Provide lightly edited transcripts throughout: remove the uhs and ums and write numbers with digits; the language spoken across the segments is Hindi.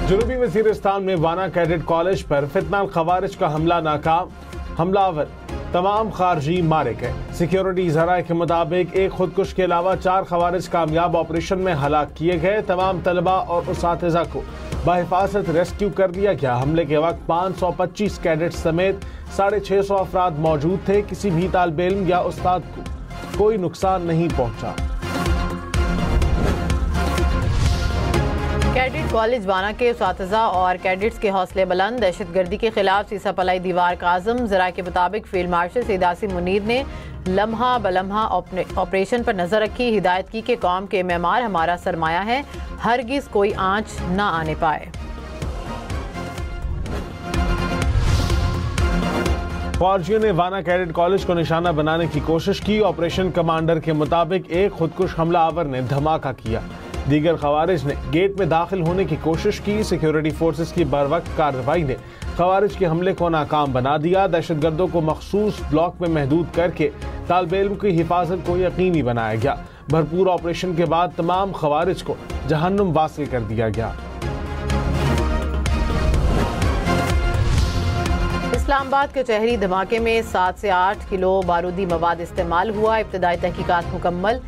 जनूबी वजीरिस्तान में वाना कैडेट कॉलेज पर फितनाल खवारिज का हमला नाकाम, हमलावर तमाम खारजी मारे गए। सिक्योरिटी ज़राए के मुताबिक एक खुदकुश के अलावा 4 खवारिज कामयाब ऑपरेशन में हलाक किए गए। तमाम तलबा और उसातिज़ा को बाहिफाजत रेस्क्यू कर लिया गया। हमले के वक्त 525 कैडेट समेत 650 अफराद मौजूद थे। किसी भी तालिब इल्म या उस्ताद को कोई नुकसान नहीं पहुंचा। कैडेट कॉलेज वाना के उसातिज़ा और कैडेट्स के हौसले बुलंद। दहशतगर्दी के खिलाफ सीसा पलाई दीवार का आज़म। ज़राए के मुताबिक फील्ड मार्शल सैयद आसिम मुनीर ने लम्हा बलम्हा ऑपरेशन पर नजर रखी। हिदायत की कि कौम के मेमार हमारा सरमाया है, हरगिज कोई आंच न आने पाए। फौजियों ने वाना कैडेट कॉलेज को निशाना बनाने की कोशिश की। ऑपरेशन कमांडर के मुताबिक एक खुदकुश हमलावर ने धमाका किया। दीगर खवारिज ने गेट में दाखिल होने की कोशिश की। सिक्योरिटी फोर्सेस की बरवक्त कार्रवाई ने खवारिज के हमले को नाकाम बना दिया। दहशतगर्दों को मखसूस ब्लॉक में महदूद करके तालिब इल्म की हिफाजत को यकीनी बनाया गया। भरपूर ऑपरेशन के बाद तमाम खवारिज को जहन्नुम वासिल कर दिया गया। इस्लामाबाद के चहरी धमाके में 7 से 8 किलो बारूदी मवाद इस्तेमाल हुआ। इब्तदाई तहकीकात मुकम्मल।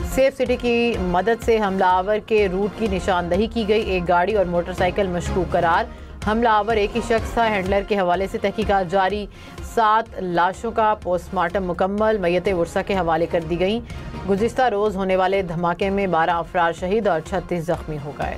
सेफ सिटी की मदद से हमलावर के रूट की निशानदही की गई। एक गाड़ी और मोटरसाइकिल मशकूक करार। हमलावर एक ही शख्स था। हैंडलर के हवाले से तहकीकात जारी। 7 लाशों का पोस्टमार्टम मुकम्मल। मैयतें वर्सा के हवाले कर दी गई। गुज़िश्ता रोज़ होने वाले धमाके में 12 अफराद शहीद और 36 जख्मी हो गए।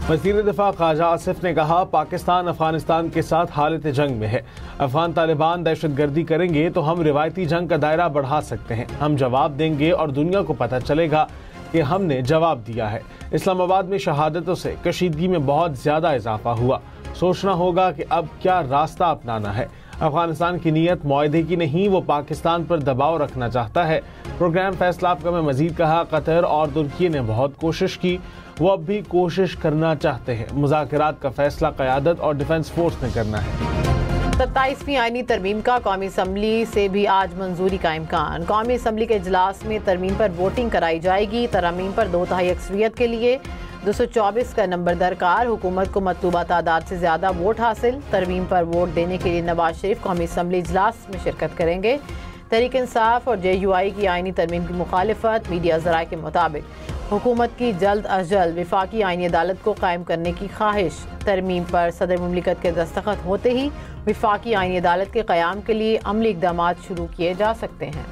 वज़ीर दिफा ख्वाजा आसिफ ने कहा, पाकिस्तान अफगानिस्तान के साथ हालत जंग में है। अफगान तालिबान दहशतगर्दी करेंगे तो हम रिवायती जंग का दायरा बढ़ा सकते हैं। हम जवाब देंगे और दुनिया को पता चलेगा कि हमने जवाब दिया है। इस्लामाबाद में शहादतों से कशीदगी में बहुत ज़्यादा इजाफा हुआ। सोचना होगा कि अब क्या रास्ता अपनाना है। अफगानिस्तान की नीयत मुआहदे की नहीं, वो पाकिस्तान पर दबाव रखना चाहता है। प्रोग्राम फैसला आपका में मजीद कहा, कतर और तुर्की ने बहुत कोशिश की, वो अब भी कोशिश करना चाहते हैं। मुज़ाकरात का फैसला क़यादत और डिफेंस फोर्स ने करना है। 27वीं आईनी तरमीम का कौमी असम्बली से भी आज मंजूरी का इम्कान। कौमी असम्बली के इजलास में तरमीम पर वोटिंग कराई जाएगी। तरमीम पर 2/3 अक्सरियत के लिए 224 का नंबर दरकार। हुकूमत को मतलूबा तादाद से ज्यादा वोट हासिल। तरमीम पर वोट देने के लिए नवाज शरीफ कौमी असम्बली इजलास में शिरकत करेंगे। तहरीक इंसाफ और JUI की आईनी तरमीम की मुखालिफत। मीडिया ज़राए के मुताबिक हुकूमत की जल्द अज जल्द विफाकी आईनी अदालत को कायम करने की ख्वाहिश। तरमीम पर सदर मुमलिकत के दस्तखत होते ही विफाकी आईनी अदालत के क़याम के लिए अमली इक़दाम शुरू किए जा सकते हैं।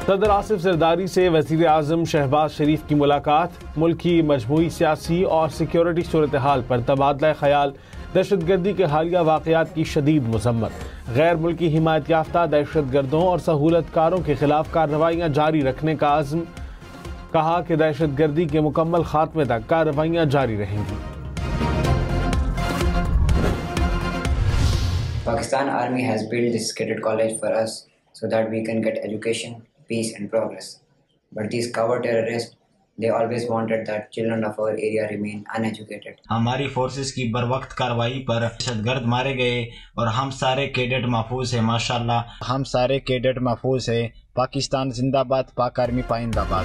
सदर आसिफ जरदारी से वज़ीर आज़म शहबाज शरीफ की मुलाकात। मुल्क की मजमूई सियासी और सिक्योरिटी सूरत हाल पर तबादला ख्याल। दहशतगर्दी के हालिया वाक़यात की शदीद मज़म्मत। गैर मुल्की हिमायत याफ्ता दहशतगर्दों और सहूलतकारों के खिलाफ कार्रवाइयाँ जारी रखने का आज़म। कहा कि दहशतगर्दी के मुकम्मल खात्मे तक कार्रवाइयाँ जारी रहेंगी। Pakistan Army has built this cadet college for us so that we can get education, peace and progress. But these cover terrorists, they always wanted that children of our area remain uneducated. हमारी फोर्सेस की बरवक्त कार्रवाई पर दहशतगर्द मारे गए और हम सारे कैडेट महफूज हैं। माशाल्लाह हम सारे कैडेट महफूज हैं। पाकिस्तान जिंदाबाद, पाक आर्मी पाइंदाबाद।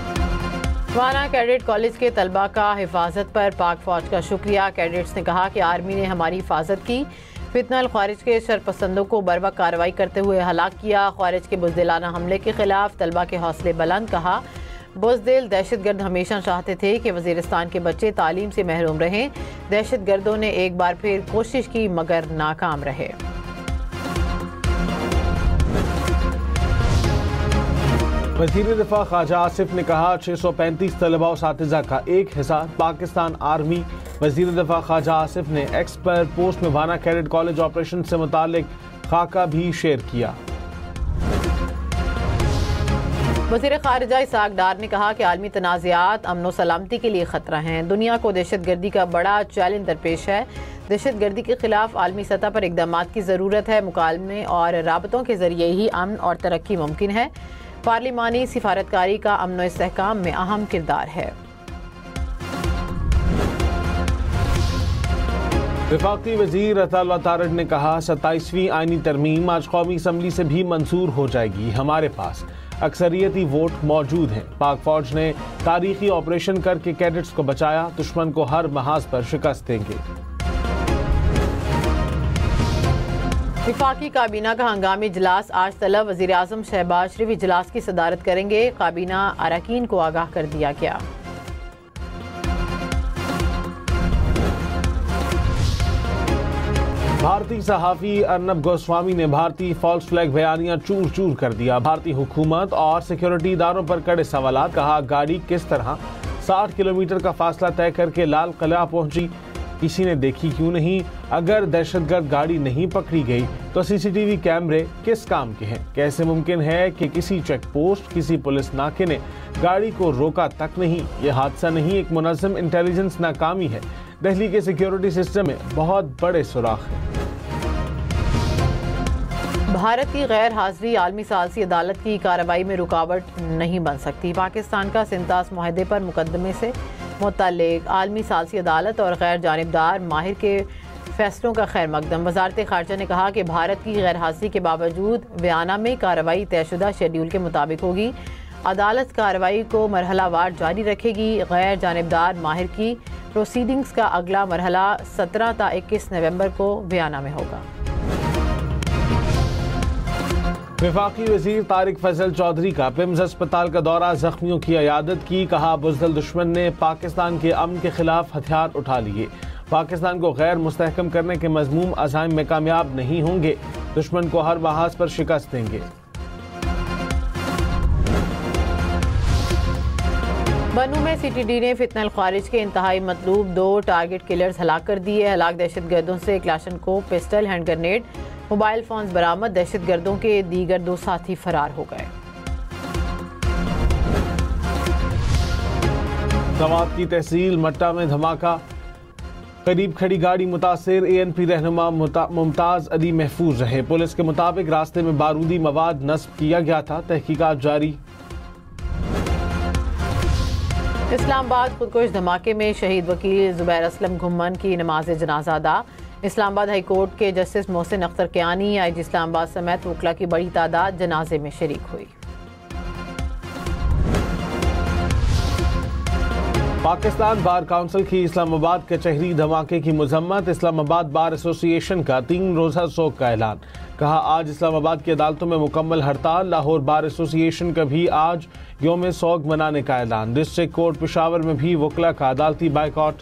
वाना कैडेट कॉलेज के तलबा का हिफाजत पर पाक फौज का शुक्रिया। कैडेट्स ने कहा कि आर्मी ने हमारी हिफाजत की। फितनल ख्वारिज के शरपसंदों को बरवक्त कार्रवाई करते हुए हलाक किया। ख्वारिज के बुज़दिलाना हमले के खिलाफ तलबा के हौसले बुलंद। कहा, बुज़दिल दहशतगर्द हमेशा चाहते थे कि वज़ीरिस्तान के बच्चे तालीम से महरूम रहें। दहशतगर्दों ने एक बार फिर कोशिश की मगर नाकाम रहे। वज़ीर दिफा ख्वाजा आसिफ ने कहा, 635 तलबा उसातिज़ा का एक हिसार पाकिस्तान आर्मी। वज़ीर दिफा ख्वाजा आसिफ ने एक्स पर पोस्ट में वाना कैडेट कॉलेज ऑपरेशन से मुतालिक खाका भी शेयर किया। वज़ीर ख़ारिजा इसाक डार ने कहा कि आलमी तनाज़ात अमन व सलामती के लिए ख़तरा हैं। दुनिया को दहशतगर्दी का बड़ा चैलेंज दरपेश है। दहशतगर्दी के खिलाफ आलमी सतह पर इक़दाम की ज़रूरत है। मुकालमे और राबतों के ज़रिए ही अमन और तरक्की मुमकिन है। पार्लिमानी सिफारतकारी का अमन व इस्तेहकाम में अहम किरदार है। वफाकी वजीर अता तारड़ ने कहा 27वीं आईनी तरमीम आज कौमी असम्बली से भी मंजूर हो जाएगी। हमारे पास अक्सरियती वोट मौजूद हैं। पाक फौज ने तारीखी ऑपरेशन करके कैडेट्स को बचाया, दुश्मन को हर महाज पर शिकस्त देंगे। वफाकी काबीना का हंगामी इजलास आज तलब वज़ीर आज़म शहबाज शरीफ इजलास की सदारत करेंगे। काबीना अरकान को आगाह कर दिया गया। भारतीय सहाफ़ी अर्नब गोस्वामी ने भारतीय फॉल्स फ्लैग बयानिया चूर चूर कर दिया। भारतीय हुकूमत और सिक्योरिटी इदारों पर कड़े सवालात। कहा गाड़ी किस तरह 60 किलोमीटर का फासला तय करके लाल किला पहुंची, किसी ने देखी क्यों नहीं? अगर दहशतगर्द गाड़ी नहीं पकड़ी गई तो सीसीटीवी कैमरे किस काम के हैं? कैसे मुमकिन है कि किसी चेक पोस्ट, किसी पुलिस नाके ने गाड़ी को रोका तक नहीं? ये हादसा नहीं, एक मुनज़्ज़म इंटेलिजेंस नाकामी है। दिल्ली के सिक्योरिटी सिस्टम में बहुत बड़े सुराख हैं। भारत की गैर हाजिरी आलमी सालसी अदालत की कार्रवाई में रुकावट नहीं बन सकती। पाकिस्तान का सिंतास मुआहदे पर मुकदमे से मुतल्लिक आलमी सालसी अदालत और गैर जानिबदार माहिर के फैसलों का खैर मकदम। वजारत खारजा ने कहा कि भारत की गैर हाजिरी के बावजूद वियना में कार्रवाई तयशुदा शेड्यूल के मुताबिक होगी। अदालत कार्रवाई को मरहलावार जारी रखेगी। गैर जानिबदार माहिर की प्रोसीडिंग्स का अगला मरहला 17 ता 21 नवंबर को वियना में होगा। वफाकी वजीर तारिक फजल चौधरी का पिम्स अस्पताल का दौरा, जख्मियों की अयादत की। कहा बुज़दिल दुश्मन ने पाकिस्तान के अमन के खिलाफ हथियार उठा लिए। पाकिस्तान को गैर मुस्तहकम करने के मज़मूम अज़ाइम में कामयाब नहीं होंगे, दुश्मन को हर महाज पर शिकस्त देंगे। बनू में सीटीडी ने फितनल खारिज के इंतहाई मतलूब 2 टारगेट किलर्स हलाक कर दिए। हलाक दहशतगर्दों से Kalashnikov, pistol, hand grenade, mobile phones बरामद। दहशतगर्दों के दीगर 2 साथी फरार हो गए। सवात की तहसील मट्टा में धमाका, करीब खड़ी गाड़ी मुतासिर। ANP रहनुमा मुमताज अली महफूज रहे। पुलिस के मुताबिक रास्ते में बारूदी मवाद नस्ब किया गया था, तहकीकात जारी। इस्लामाबाद खुदकुश धमाके में शहीद वकील जुबैर असलम घुम्मन की नमाज जनाजा अदा। इस्लामाबाद हाई कोर्ट के जस्टिस मोहसिन अख्तर कियानी, IG इस्लामाबाद समेत वकला की बड़ी तादाद जनाजे में शरीक हुई। पाकिस्तान बार काउंसिल की इस्लामाबाद कचहरी धमाके की मजम्मत। इस्लामाबाद बार एसोसिएशन का 3 रोज़ा सोग का ऐलान। कहा आज इस्लामाबाद की अदालतों में मुकम्मल हड़ताल। लाहौर बार एसोसिएशन का भी आज यौम सोग मनाने का ऐलान। डिस्ट्रिक्ट कोर्ट पेशावर में भी वकला का अदालती बाइकआउट।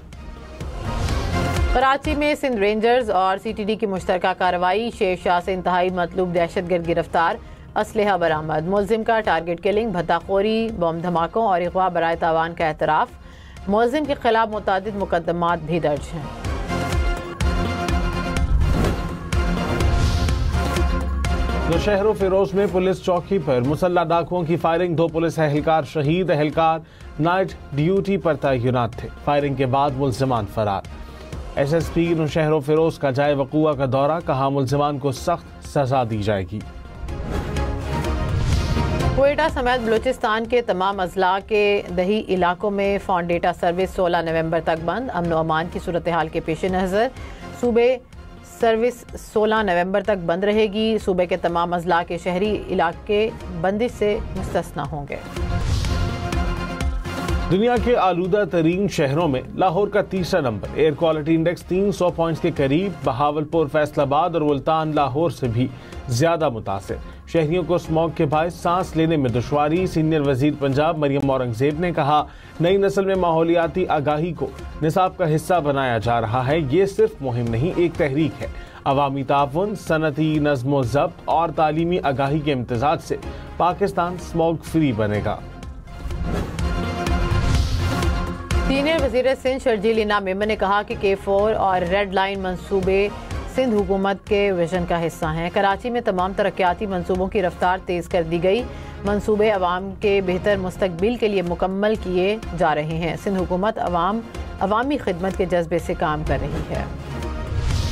कराची में सिंध रेंजर्स और CTD की मुश्तरका कार्रवाई। शेर शाह से इंतहाई मतलूब दहशतगर्द गिरफ्तार, असलहा बरामद। मुलजिम का टारगेट किलिंग, भत्ताखोरी, बम धमाकों और अगवा बराए तावान का एतराफ़। मुलजिम के खिलाफ मुतादिद मुकदमात भी दर्ज हैं। नौशहर फिरोज में पुलिस चौकी पर मुसल्ला डाकुओं की फायरिंग, 2 पुलिस एहलकार शहीद। एहलकार नाइट ड्यूटी पर तैनात थे। फायरिंग के बाद मुलजिमान फरार। SSP नौशहर फिरोज का जाए वक़ूआ का दौरा। कहा मुलजिमान को सख्त सजा दी जाएगी। क्वेटा समेत बलूचिस्तान के तमाम अजला के दही इलाकों में फ़ोन डेटा सर्विस 16 नवंबर तक बंद। अमन व अमान की सूरत हाल के पेश नज़र सूबे सर्विस 16 नवंबर तक बंद रहेगी। सूबे के तमाम अजला के शहरी इलाके बंदिश से मुस्तस्ना होंगे। दुनिया के आलूदा तरीन शहरों में लाहौर का तीसरा number. Air quality index 300 points के करीब। बहावलपुर, फैसलाबाद और मुल्तान लाहौर से भी ज्यादा मुतासिर। शहरियों को स्मॉग के बायस सांस लेने में दुश्वारी। सीनियर वजीर पंजाब मरियम औरंगजेब ने कहा नई नस्ल में माहौलियाती आगाही को निसाब का हिस्सा बनाया जा रहा है। ये सिर्फ मुहिम नहीं, एक तहरीक है। अवामी ताउन, सनती नज़्म ज़ब्त और तालीमी आगाही के इम्तिजाज से पाकिस्तान स्मॉग फ्री बनेगा। सीनियर वजीर सिंध शर्जील इनाम मेमन ने कहा कि K4 और रेड लाइन मंसूबे सिंध हुकूमत के विजन का हिस्सा हैं। कराची में तमाम तरक्याती मंसूबों की रफ्तार तेज़ कर दी गई। मंसूबे अवाम के बेहतर मुस्तकबिल के लिए मुकम्मल किए जा रहे हैं। सिंध हुकूमत अवामी खिदमत के जज्बे से काम कर रही है।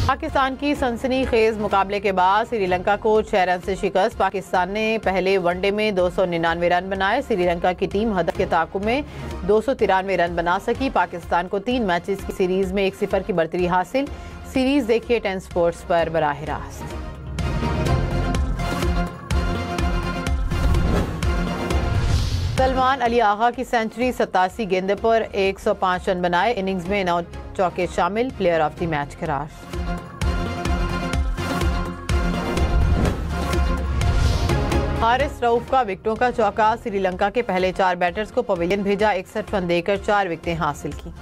पाकिस्तान की सनसनीखेज मुकाबले के बाद श्रीलंका को 6 रन से शिकस्त। पाकिस्तान ने पहले वनडे में 299 रन बनाए। श्रीलंका की टीम हदफ के ताक़ुब में 293 रन बना सकी। पाकिस्तान को 3 मैचेस की सीरीज में 1-0 की बढ़तरी हासिल। सीरीज देखिए 10 स्पोर्ट्स पर बराह रास्त। सलमान अली आगा की सेंचुरी, 87 गेंदों पर 105 रन बनाए, इनिंग्स में 9 चौके शामिल, प्लेयर ऑफ द मैच करार। हारिस रऊफ का विकेटों का चौका, श्रीलंका के पहले 4 बैटर्स को पवेलियन भेजा, 61 रन देकर 4 विकेटें हासिल की।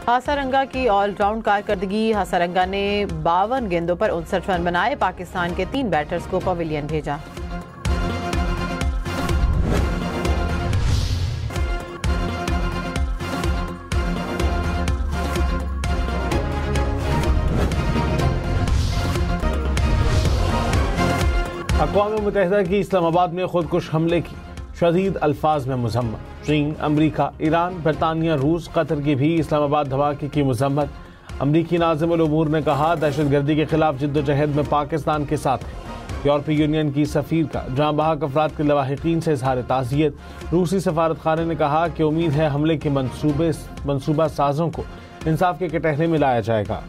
हासारंगा की ऑलराउंड कारकर्दगी, हासारंगा ने 52 गेंदों पर 59 रन बनाए, पाकिस्तान के 3 बैटर्स को पवेलियन भेजा। अक़वाम मुत्तहिदा की इस्लामाबाद में खुदकुश हमले की शदीद अल्फाज में मजम्मत। चीन, अमरीका, ईरान, बरतानिया, रूस, कतर की भी इस्लामाबाद धमाके की मजम्मत। अमरीकी नाज़िमुल उमूर ने कहा, दहशतगर्दी के खिलाफ जिद्दोजहद में पाकिस्तान के साथ है। यूरोपीय यूनियन की सफ़ीर का जहां बहक अफराद के लवाहिकीन से इजहार ताज़ियत। रूसी सफारतखाने ने कहा कि उम्मीद है हमले के मनसूबा साजों को इंसाफ के कटहरे में लाया जाएगा।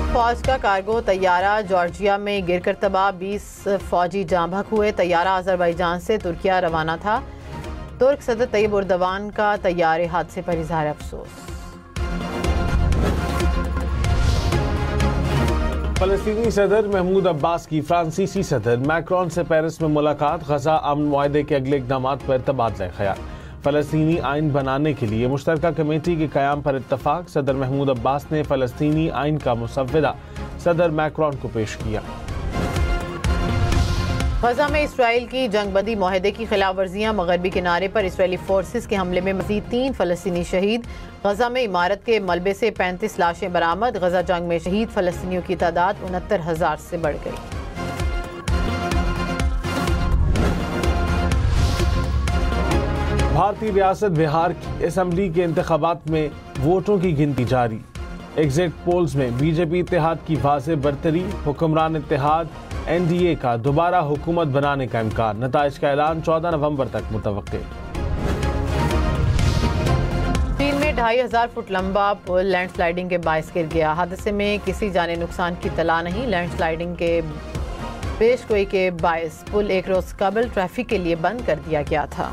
फौज का कार्गो तैयारा जॉर्जिया में गिरकर तबाह, 20 फौजी जाँ बहक हुए। तैयारा अजरबैजान से तुर्किया रवाना था। तुर्क सदर तैयब उर्दवान का तैयारे हादसे पर इजहार अफसोस। फ़लस्तीनी सदर महमूद अब्बास की फ्रांसीसी सदर मैक्रॉन से पेरिस में मुलाकात, गजा अमन मुआहदे के अगले इक़दामात पर तबादला ख्याल। फ़लस्तीनी आइन बनाने के लिए मुश्तरका कमेटी के क़याम पर इत्तफाक। सदर महमूद अब्बास ने फ़लस्तीनी आइन का मुसव्वदा सदर मैक्रॉन को पेश किया। गजा में इसराइल की जंगबंदी मुआहदे की खिलाफ वर्जियाँ, मगरबी किनारे पर इसराइली फोर्सेस के हमले में मज़ीद 3 फ़लस्तीनी शहीद। गजा में इमारत के मलबे से 35 लाशें बरामद। गजा जंग में शहीद फ़लस्तीनियों की तादाद 69,000 से बढ़ गई। भारतीय रियासत बिहार की असेंबली के इंतखाबात में वोटों की गिनती जारी। एग्जिट पोल्स में बीजेपी इत्तेहाद की वाज़ेह बरतरी, हुक्मरान इत्तेहाद एनडीए का दोबारा हुकूमत बनाने का इम्कान। नताइज का ऐलान 14 नवंबर तक मुतवक्के। चीन में 2500 फुट लंबा पुल लैंडस्लाइडिंग के बायस गिर गया। हादसे में किसी जाने नुकसान की तला नहीं। लैंडस्लाइडिंग के पेशगोई के बायस पुल एक रोज कबल ट्रैफिक के लिए बंद कर दिया गया था।